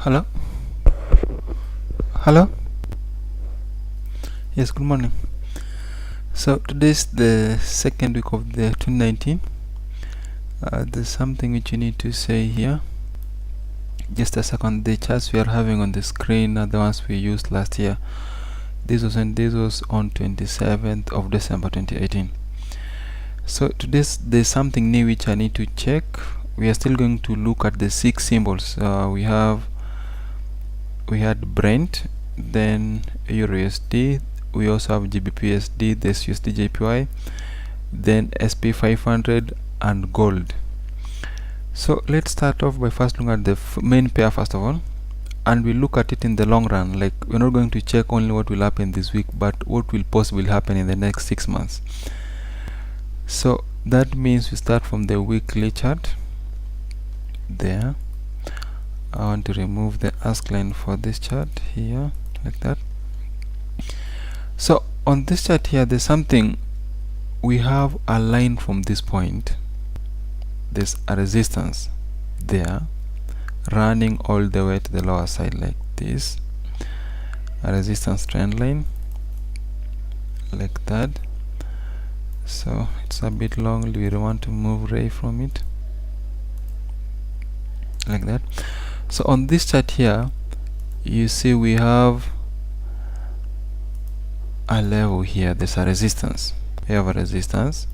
Hello? Hello? Yes, good morning. So today is the second week of the 2019. There's something which you need to say here. Just a second. The charts we are having on the screen are the ones we used last year. This was on 27th of December 2018. So today there's something new which I need to check. We are still going to look at the 6 symbols. We had Brent, then EURUSD, we also have GBPUSD, this USD/JPY, then SP500 and gold. So let's start off by first looking at the main pair first of all, and we look at it in the long run. Like, we're not going to check only what will happen this week, but what will possibly happen in the next 6 months. So that means we start from the weekly chart. There, I want to remove the ask line for this chart here, like that. So on this chart here, there's something. We have a line from this point. There's a resistance there running all the way to the lower side like this, a resistance trend line like that. So it's a bit long, we want to move away from it like that. So on this chart here, you see we have a level here. There's a resistance. We have a resistance.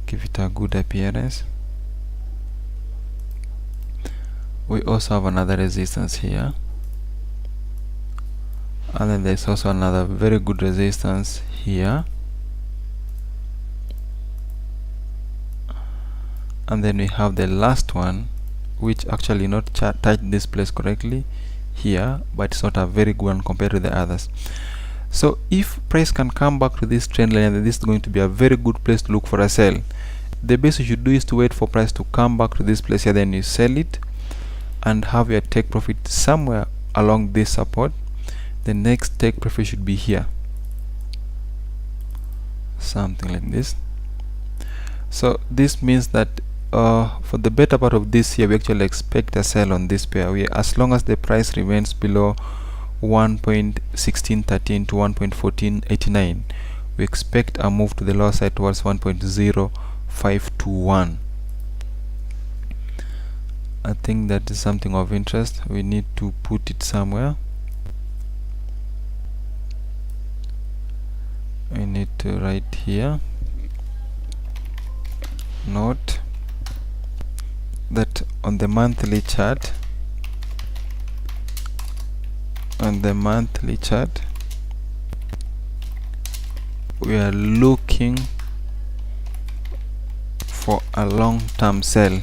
Give it a good appearance. We also have another resistance here, and then there's also another very good resistance here, and then we have the last one, which actually not touched this place correctly here, but it's not a very good one compared to the others. So if price can come back to this trend line, then this is going to be a very good place to look for a sell. The best you should do is to wait for price to come back to this place here, then you sell it and have your take profit somewhere along this support. The next take profit should be here, something like this. So this means that for the better part of this year, we actually expect a sell on this pair. As long as the price remains below 1.1613 to 1.1489, we expect a move to the lower side towards 1.0521. I think that is something of interest. We need to put it somewhere. We need to write here, note that on the monthly chart, we are looking for a long-term sell,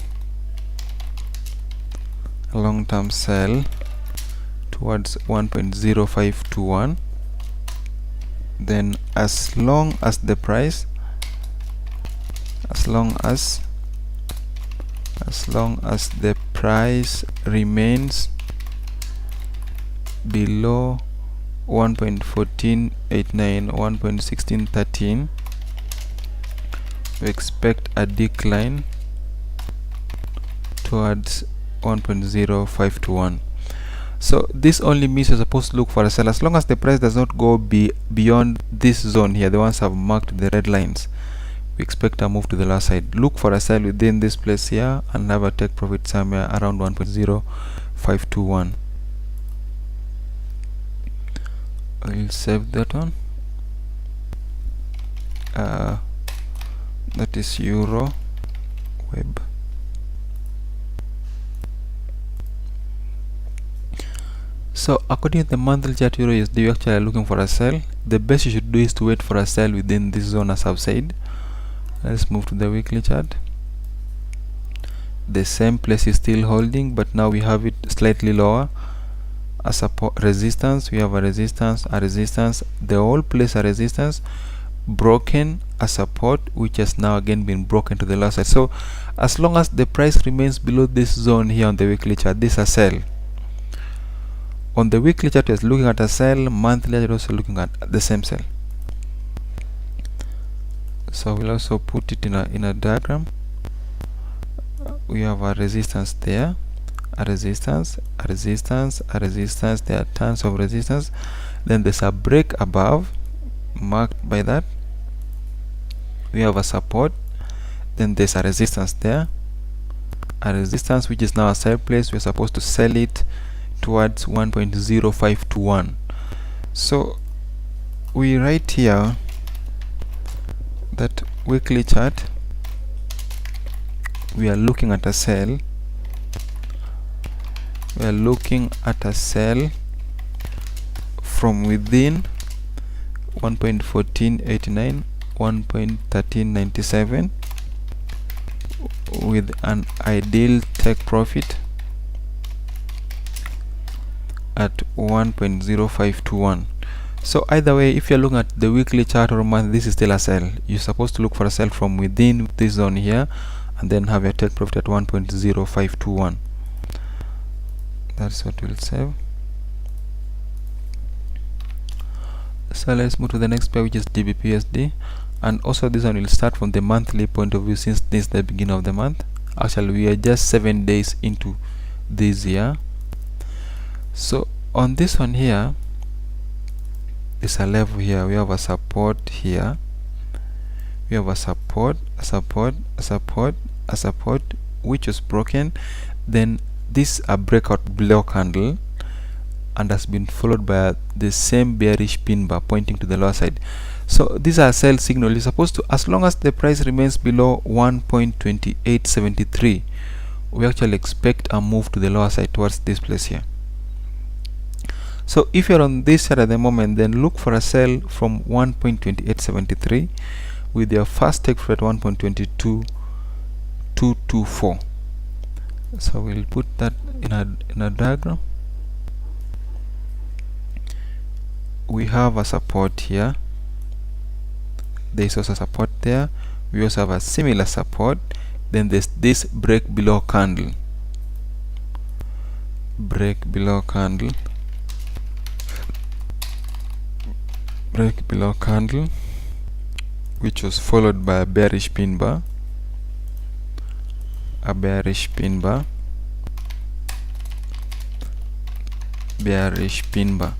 towards 1.0521. Then as long as the price remains below 1.1489, 1.1613, we expect a decline towards 1.0521. So this only means you're supposed to look for a sell as long as the price does not go beyond this zone here, the ones I've marked the red lines. We expect a move to the lower side. Look for a sell within this place here and have a take profit somewhere around 1.0521. I'll save that one. That is Euro Web. So according to the monthly chart, EURUSD, you actually are looking for a sell. The best you should do is to wait for a sell within this zone, as I've said. Let's move to the weekly chart. The same place is still holding, but now we have it slightly lower. A support, resistance, we have a resistance, the whole place a resistance, broken, a support, which has now again been broken to the lower side. So as long as the price remains below this zone here on the weekly chart, this is a sell. On the weekly chart, is looking at a sell. Monthly chart also looking at the same sell. So we'll also put it in a diagram. We have a resistance there, a resistance, a resistance, a resistance. There are tons of resistance. Then there's a break above, marked by that. We have a support. Then there's a resistance there, a resistance which is now a sell place. We're supposed to sell it towards 1.0521. So we write here that weekly chart, we are looking at a sell. We are looking at a sell from within 1.1489, 1.1397, with an ideal take profit at 1.0521. So either way, if you're looking at the weekly chart or month, this is still a sell. You're supposed to look for a sell from within this zone here and then have your take profit at 1.0521. That's what we'll save. So let's move to the next pair, which is GBPUSD. And also this one will start from the monthly point of view, since this is the beginning of the month. Actually, we are just 7 days into this year. So on this one here, there's a level here. We have a support here. We have a support, a support, a support, a support, which was broken. Then this a breakout below candle, and has been followed by the same bearish pin bar pointing to the lower side. So these are sell signal. You're supposed to, as long as the price remains below 1.2873, we actually expect a move to the lower side towards this place here. So if you're on this side at the moment, then look for a sell from 1.2873 with your first take profit at 1.22224. So we'll put that in a diagram. We have a support here. There is also support there. We also have a similar support. Then there's this break below candle. Break below candle. Break below candle, which was followed by a bearish pin bar. A bearish pin bar. Bearish pin bar.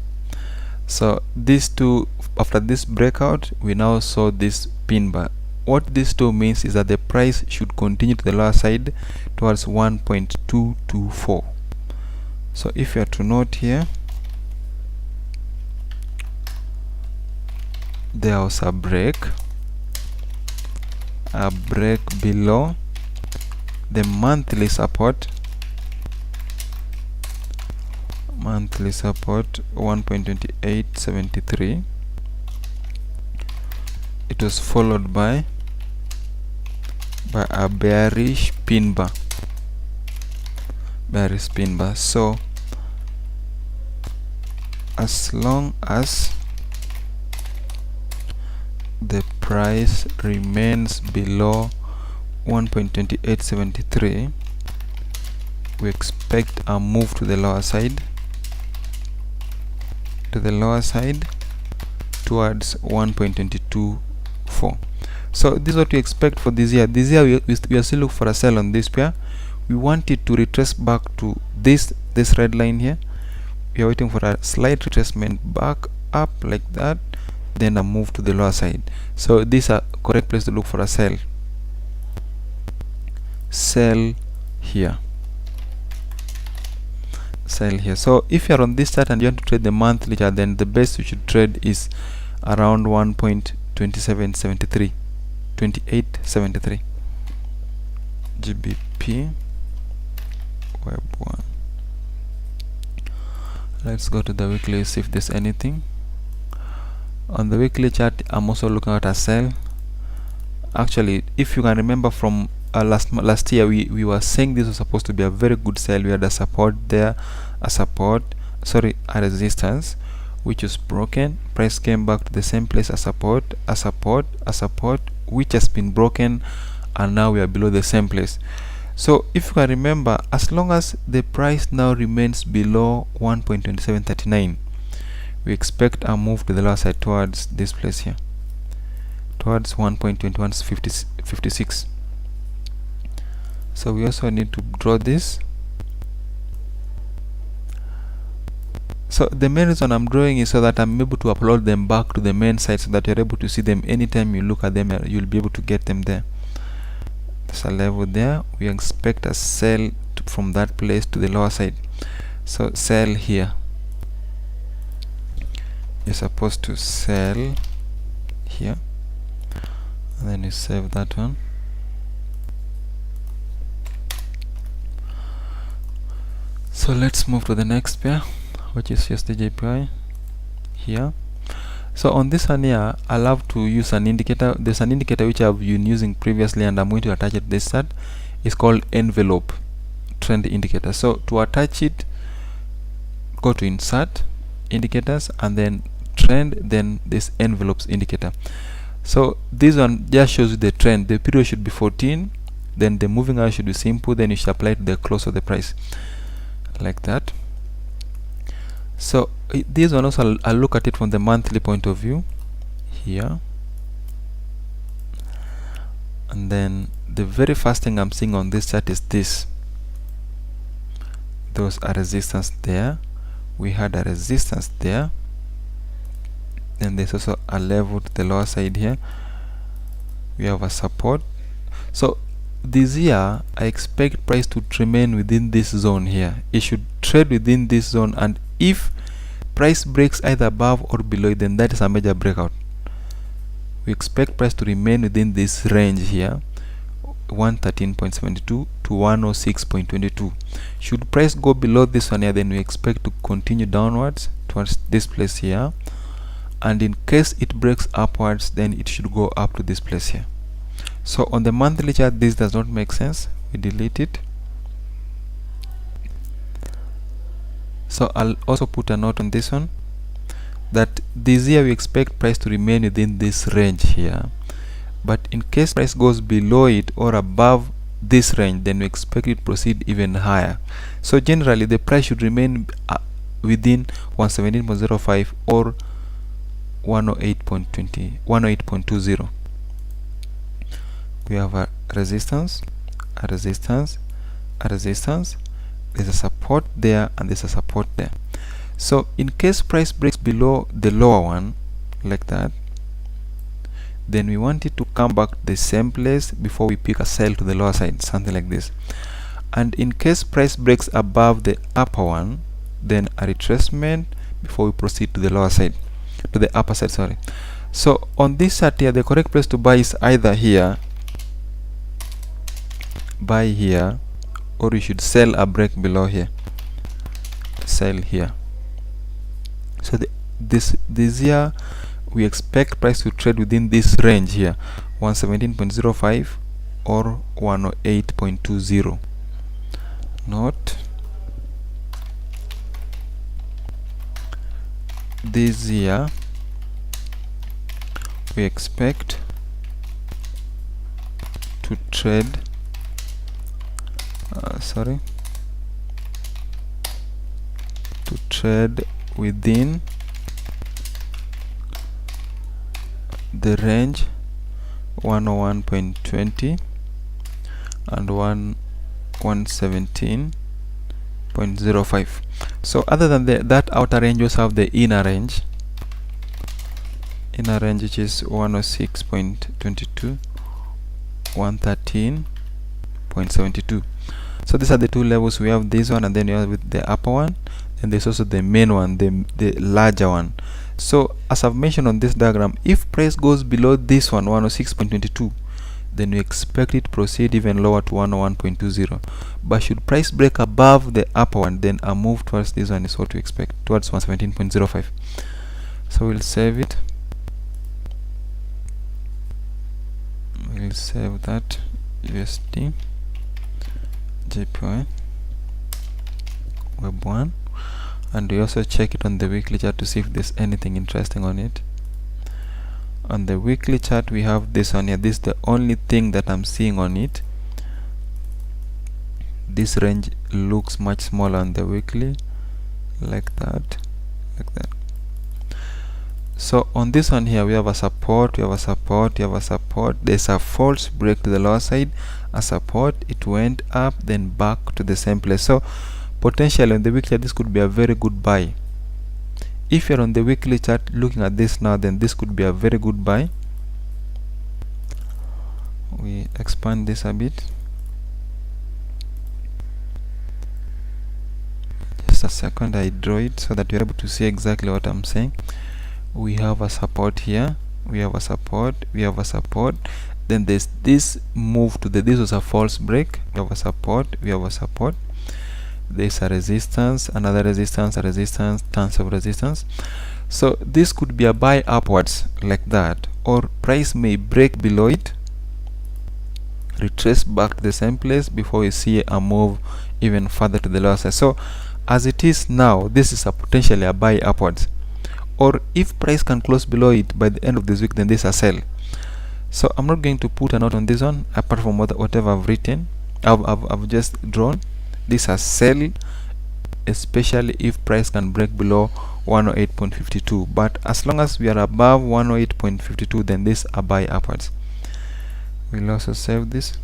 So these two, after this breakout, we now saw this pin bar. What these two means is that the price should continue to the lower side towards 1.224. So if you are to note here, there was a break below the monthly support. Monthly support 1.2873. It was followed by a bearish pin bar. Bearish pin bar. So as long as the price remains below 1.2873, we expect a move to the lower side. Towards 1.224. So this is what we expect for this year. This year we are still looking for a sell on this pair. We want it to retrace back to this red line here. We are waiting for a slight retracement back up like that, then a move to the lower side. So this is a correct place to look for a sell. Sell here. Sell here. So if you're on this chart and you want to trade the monthly chart, then the best you should trade is around 1.2773, 2873. GBP Web 1. Let's go to the weekly, see if there's anything. On the weekly chart, I'm also looking at a sell. Actually, if you can remember from last year, we were saying this was supposed to be a very good sell. We had a support there, a resistance, which was broken. Price came back to the same place, a support, which has been broken, and now we are below the same place. So if you can remember, as long as the price now remains below 1.2739, we expect a move to the lower side towards this place here, towards 1.2156. So we also need to draw this. So the main reason I'm drawing is so that I'm able to upload them back to the main site, so that you're able to see them anytime you look at them. You'll be able to get them there. There's a level there. We expect a sell from that place to the lower side. So sell here. You're supposed to sell here, and then you save that one. So let's move to the next pair, which is just the JPY here. So on this one here, I love to use an indicator. There's an indicator which I've been using previously, and I'm going to attach it to this chart. It's called envelope trend indicator. So to attach it, go to insert indicators and then trend, then this envelopes indicator. So this one just shows you the trend. The period should be 14, then the moving average should be simple, then you should apply to the close of the price, like that. So this one also, I'll look at it from the monthly point of view here. And then the very first thing I'm seeing on this chart is this. Those are resistance there. We had a resistance there. Then there's also a level to the lower side here. We have a support. So this year I expect price to remain within this zone here. It should trade within this zone, and if price breaks either above or below it, then that is a major breakout. We expect price to remain within this range here, 113.72 to 106.22. Should price go below this one here, then we expect to continue downwards towards this place here, and in case it breaks upwards, then it should go up to this place here. So on the monthly chart, this does not make sense. We delete it. So I'll also put a note on this one, that this year we expect price to remain within this range here, but in case price goes below it or above this range, then we expect it to proceed even higher. So generally the price should remain within 117.05 or 108.20. We have a resistance, a resistance, a resistance. There's a support there, and there's a support there. So in case price breaks below the lower one, like that, then we want it to come back to the same place before we pick a sell to the lower side, something like this. And in case price breaks above the upper one, then a retracement before we proceed to the lower side, to the upper side, sorry. So on this chart here, the correct place to buy is either here, buy here, or you should sell a break below here, sell here. So this year we expect price to trade within this range here, 117.05 or 108.20. Note, this year we expect to trade within the range 101.20 and 117.05. So other than that outer range, we also have the inner range, which is 106.22, 113.72. So these are the two levels. We have this one, and then you have with the upper one, and there's also the main one, the larger one. So as I've mentioned on this diagram, if price goes below this one, 106.22, then we expect it to proceed even lower to 101.20. But should price break above the upper one, then a move towards this one is what we expect, towards 117.05. So we'll save it. We'll save that USD JPY Web 1, and we also check it on the weekly chart to see if there's anything interesting on it. On the weekly chart, we have this one here. This is the only thing that I'm seeing on it. This range looks much smaller on the weekly, like that, like that. So on this one here, we have a support, we have a support, we have a support. There's a false break to the lower side, a support, it went up, then back to the same place. So potentially on the weekly, this could be a very good buy. if you're on the weekly chart looking at this now, then this could be a very good buy. We expand this a bit. Just a second, I draw it so that you're able to see exactly what I'm saying. We have a support here, we have a support, we have a support, then there's this move to this was a false break. We have a support, we have a support, there's a resistance, another resistance, a resistance, tons of resistance. So this could be a buy upwards like that, or price may break below it, retrace back to the same place before you see a move even further to the lower side. So as it is now, this is a potentially a buy upwards, or if price can close below it by the end of this week, then this is a sell. So I'm not going to put a note on this one apart from whatever I've written. I've just drawn this as sell, especially if price can break below 108.52, but as long as we are above 108.52, then this a buy upwards. We'll also save this.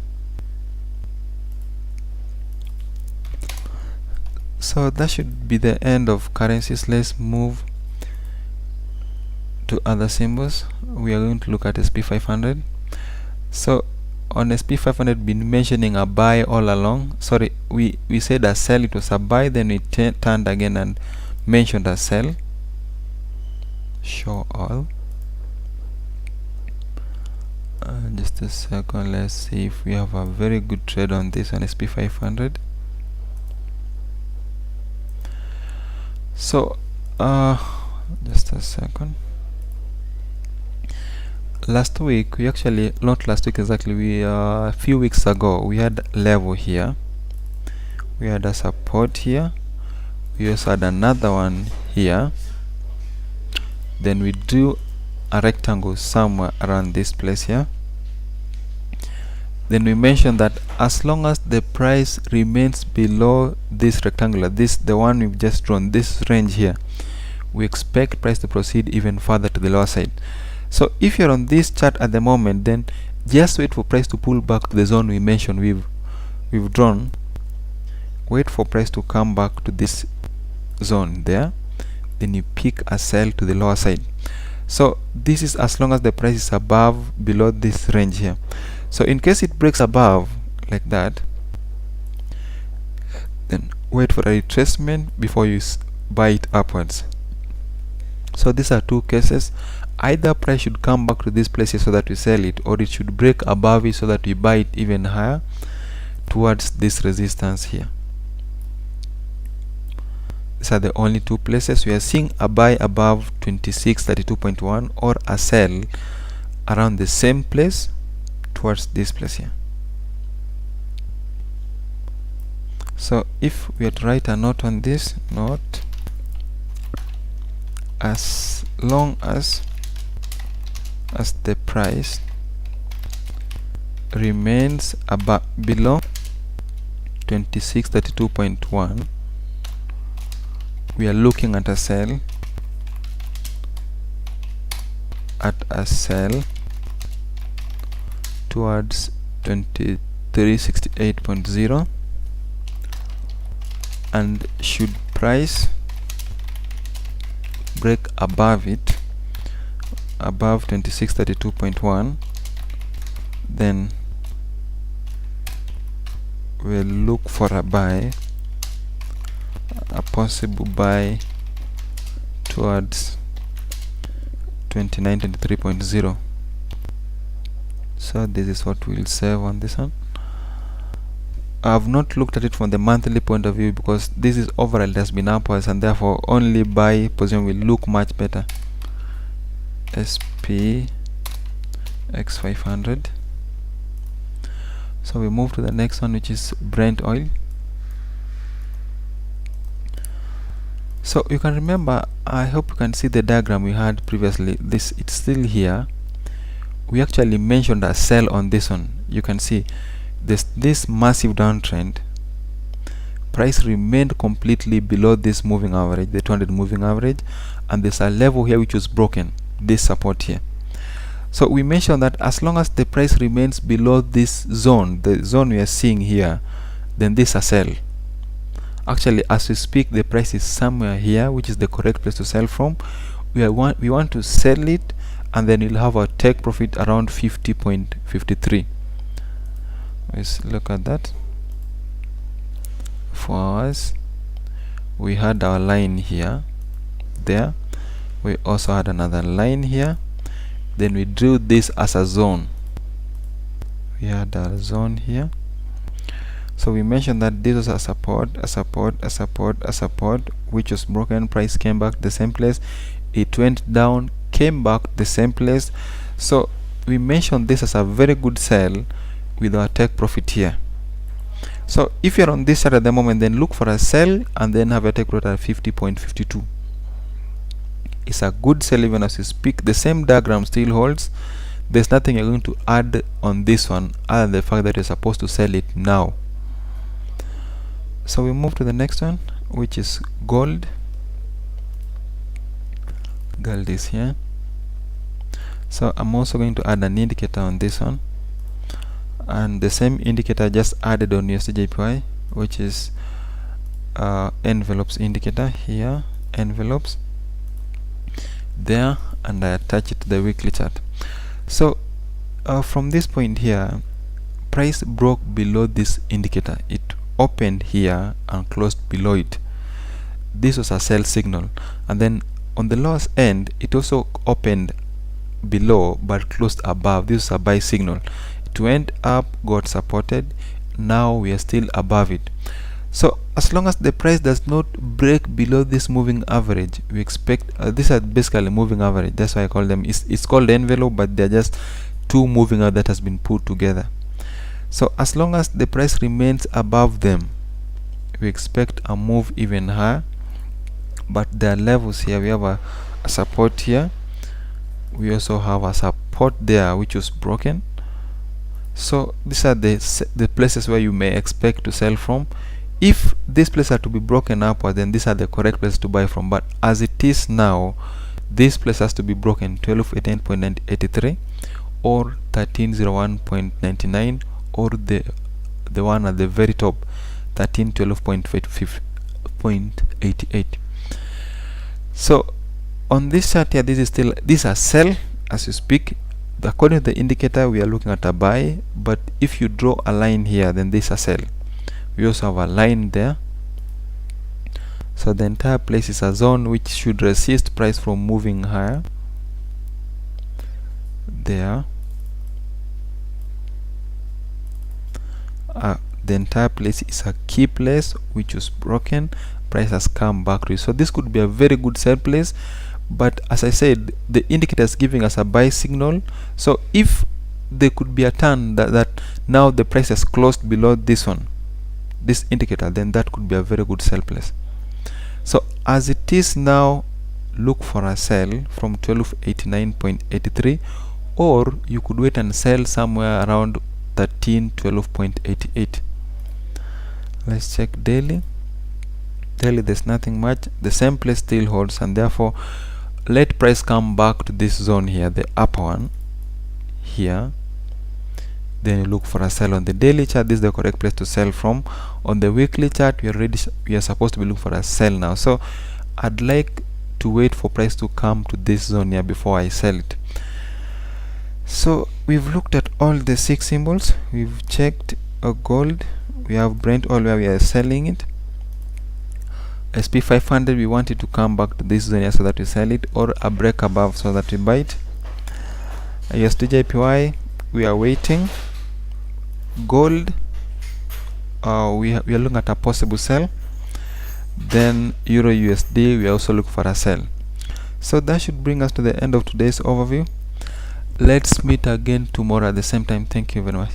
So that should be the end of currencies. Let's move to other symbols. We are going to look at SP500. So on SP500, been mentioning a buy all along. Sorry, we said a sell, it was a buy, then we turned again and mentioned a sell. Show all. Just a second, let's see if we have a very good trade on this on SP500. So just a second. Last week, we actually, not last week exactly, we a few weeks ago, we had level here, we had a support here, we also had another one here, then we drew a rectangle somewhere around this place here. Then we mentioned that as long as the price remains below this rectangular, this the one we've just drawn, this range here, we expect price to proceed even further to the lower side. So if you're on this chart at the moment, then just wait for price to pull back to the zone we mentioned we've drawn. Wait for price to come back to this zone there, then you pick a sell to the lower side. So this is as long as the price is above below this range here. So in case it breaks above like that, then wait for a retracement before you buy it upwards. So these are two cases. Either price should come back to this place here so that we sell it, or it should break above it so that we buy it even higher towards this resistance here. These are the only two places we are seeing a buy above 2632.1 or a sell around the same place towards this place here. So if we had to write a note on this, note, as long as the price remains below 2632.1, we are looking at a sell, towards 2368.0, and should price break above it, above 2632.1, then we'll look for a buy, a possible buy towards 2923.0. So this is what we'll save on this one. I've not looked at it from the monthly point of view because this is overall it has been upwards, and therefore only buy position will look much better. SPX500. So we move to the next one, which is Brent oil. So you can remember, I hope you can see the diagram we had previously. It's still here. We actually mentioned a sell on this one. You can see this massive downtrend. Price remained completely below this moving average, the 200 moving average, and there's a level here which was broken, this support here. So we mentioned that as long as the price remains below this zone, the zone we are seeing here, then this is a sell. Actually, as we speak, the price is somewhere here, which is the correct place to sell from. We want to sell it, and then we'll have a take profit around 50.53. Let's look at that. For us, we had our line here, there. We also had another line here. Then we drew this as a zone. We had a zone here. So we mentioned that this was a support, a support, a support, a support, which was broken. Price came back the same place. It went down, came back the same place. So we mentioned this as a very good sell with our take profit here. So if you're on this side at the moment, then look for a sell and then have a take profit at 50.52. It's a good sell even as you speak. The same diagram still holds. There's nothing you're going to add on this one other than the fact that you're supposed to sell it now. So we move to the next one, which is gold. Gold is here. So I'm also going to add an indicator on this one, and the same indicator just added on USD/JPY, which is envelopes indicator here, envelopes there, and I attach it to the weekly chart. So from this point here, price broke below this indicator. It opened here and closed below it. This was a sell signal, and then on the lowest end it also opened below but closed above. This is a buy signal. It went up, got supported. Now we are still above it. So as long as the price does not break below this moving average, we expect these are basically moving average. That's why I call them, it's called envelope, but they're just two moving average that has been put together. So as long as the price remains above them, we expect a move even higher. But there are levels here. We have a support here. We also have a support there which was broken. So these are the places where you may expect to sell from. If this place are to be broken upward, then these are the correct places to buy from. But as it is now, this place has to be broken 1218.83 or 1301.99, or the one at the very top, 1312.88. So on this chart here, this is still, these are sell as you speak. According to the indicator, we are looking at a buy, but if you draw a line here, then this is a sell. We also have a line there. So the entire place is a zone which should resist price from moving higher. There. The entire place is a key place which was broken. Price has come back to it. So this could be a very good sell place, but as I said, the indicator is giving us a buy signal. So if there could be a turn that now the price has closed below this one, this indicator, then that could be a very good sell place. So as it is now, look for a sell from 1289.83, or you could wait and sell somewhere around 1312.88. Let's check daily. Daily, there's nothing much. The same place still holds, and therefore let price come back to this zone here, the upper one here. Then you look for a sell on the daily chart. This is the correct place to sell from. On the weekly chart, we are supposed to be looking for a sell now. So I'd like to wait for price to come to this zone here before I sell it. So we've looked at all the 6 symbols. We've checked gold. We have Brent oil where we are selling it. SP500, we want it to come back to this zone here so that we sell it, or a break above so that we buy it. USD/JPY, we are waiting. Gold, we are looking at a possible sell. Then Euro USD, we also look for a sell. So that should bring us to the end of today's overview. Let's meet again tomorrow at the same time. Thank you very much.